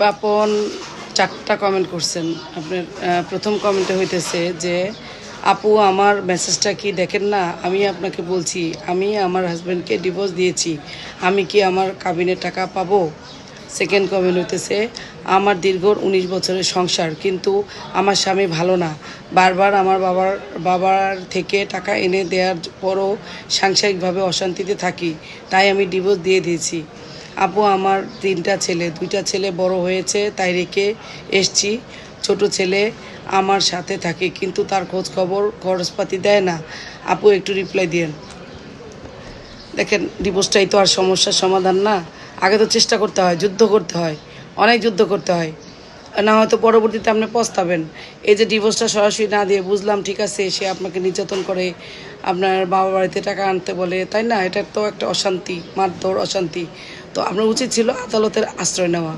পাপন 4টা কমেন্ট করছেন। আপনার প্রথম কমেন্টে হইতেছে যে আপু আমার মেসেজটা কি দেখেন না, আমি আপনাকে বলছি আমি আমার হাজব্যান্ডকে ডিভোর্স দিয়েছি, আমি কি আমার কাবিনের টাকা পাবো? সেকেন্ড কমেন্ট হইতেছে আমার দীর্ঘ 19 বছরের সংসার, কিন্তু আমার স্বামী ভালো না, বারবার আমার বাবার থেকে টাকা এনে দেওয়ার পরও সাংসারিকভাবে অশান্তিতে থাকি, তাই আমি ডিভোর্স দিয়ে দিয়েছি। আপু আমার 3টা ছেলে, 2টা ছেলে বড় হয়েছে তাই রেখে এসছি। ছোট ছেলে আমার সাথে থাকে কিন্তু তার খোঁজ খবর খরচপাতি দেয় না। আপু একটু রিপ্লাই দিয়েন। দেখেন, ডিভোর্সটাই তো আর সমস্যার সমাধান না। আগে তো চেষ্টা করতে হয়, যুদ্ধ করতে হয়, অনেক যুদ্ধ করতে হয়, না হয়তো পরবর্তীতে আপনি পস্তাবেন। এই যে ডিভোর্সটা সরাসরি না দিয়ে, বুঝলাম ঠিক আছে সে আপনাকে নির্যাতন করে, আপনার বাবা বাড়িতে টাকা আনতে বলে, তাই না? এটা তো একটা অশান্তি, মারধর, অশান্তি। তো আপনার উচিত ছিল আদালতের আশ্রয় নেওয়া।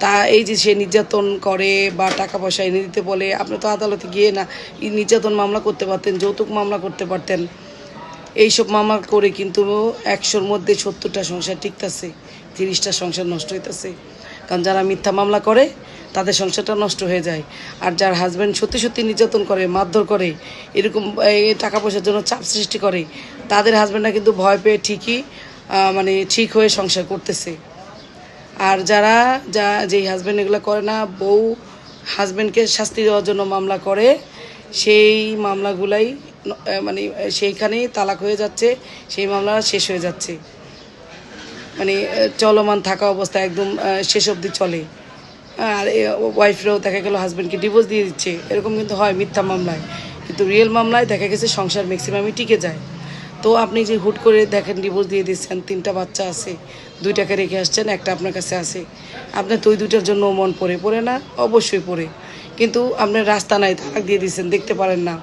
তা এই যে সে নির্যাতন করে বা টাকা পয়সা এনে দিতে বলে, আপনি তো আদালতে গিয়ে না নির্যাতন মামলা করতে পারতেন, যৌতুক মামলা করতে পারতেন। এইসব মামলা করে কিন্তু 100-র মধ্যে 70টা সংসার টিকতেছে, 30টা সংসার নষ্ট হইতেছে। কারণ যারা মিথ্যা মামলা করে তাদের সংসারটা নষ্ট হয়ে যায়। আর যার হাজব্যান্ড সত্যি সত্যি নির্যাতন করে, মারধর করে, এরকম টাকা পয়সার জন্য চাপ সৃষ্টি করে, তাদের হাজব্যান্ডরা কিন্তু ভয় পেয়ে ঠিকই ঠিক হয়ে সংসার করতেছে। আর যেই হাজব্যান্ড এগুলো করে না, বউ হাজব্যান্ডকে শাস্তি দেওয়ার জন্য মামলা করে, সেই মামলাগুলাই সেইখানেই তালাক হয়ে যাচ্ছে, সেই মামলা শেষ হয়ে যাচ্ছে, চলমান থাকা অবস্থা একদম শেষ অবধি চলে। আর ওয়াইফরাও দেখা গেল হাজব্যান্ডকে ডিভোর্স দিয়ে দিচ্ছে, এরকম কিন্তু হয় মিথ্যা মামলায়। কিন্তু রিয়েল মামলায় দেখা গেছে সংসার ম্যাক্সিমামই টিকে যায়। তো আপনি যে হুট করে দেখেন ডিভোর্স দিয়ে দিচ্ছেন, 3টা বাচ্চা আছে, 2টাকে রেখে আসছেন, একটা আপনার কাছে আছে, আপনার তো ওই 2টার জন্য মন পড়ে না? অবশ্যই পড়ে। কিন্তু আপনার রাস্তা নাই, তালাক দিয়ে দিচ্ছেন, দেখতে পারেন না,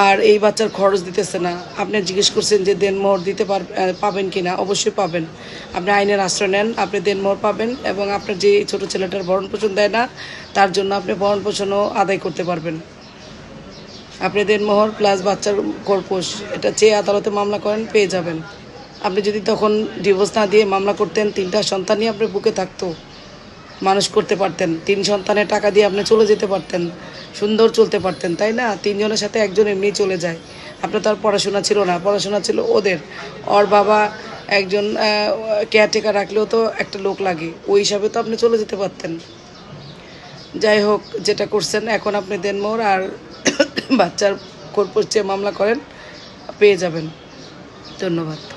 আর এই বাচ্চার খরচ দিতেছে না। আপনি জিজ্ঞেস করছেন যে দেনমোহর পাবেন কি না? অবশ্যই পাবেন। আপনি আইনের আশ্রয় নেন, আপনি দেনমোহর পাবেন, এবং আপনার যে ছোটো ছেলেটার ভরণ পোষণ দেয় না, তার জন্য আপনি ভরণ পোষণও আদায় করতে পারবেন। আপনি দেনমোহর প্লাস বাচ্চার খরপোশ এটা চেয়ে আদালতে মামলা করেন, পেয়ে যাবেন। আপনি যদি তখন ডিভোর্স না দিয়ে মামলা করতেন, 3টা সন্তানই আপনার বুকে থাকতো, মানুষ করতে পারতেন, 3 সন্তানের টাকা দিয়ে আপনি চলে যেতে পারতেন, সুন্দর চলতে পারতেন, তাই না? 3জনের সাথে একজন এমনি চলে যায়। আপনার তার পড়াশোনা ছিল না, পড়াশোনা ছিল ওদের। ওর বাবা একজন কেয়ারটেকার রাখলেও তো একটা লোক লাগে, ওই হিসাবে তো আপনি চলে যেতে পারতেন। যাই হোক, যেটা করছেন এখন আপনি দেনমোহর আর বাচ্চার খরপোশ চেয়ে মামলা করেন, পেয়ে যাবেন। ধন্যবাদ।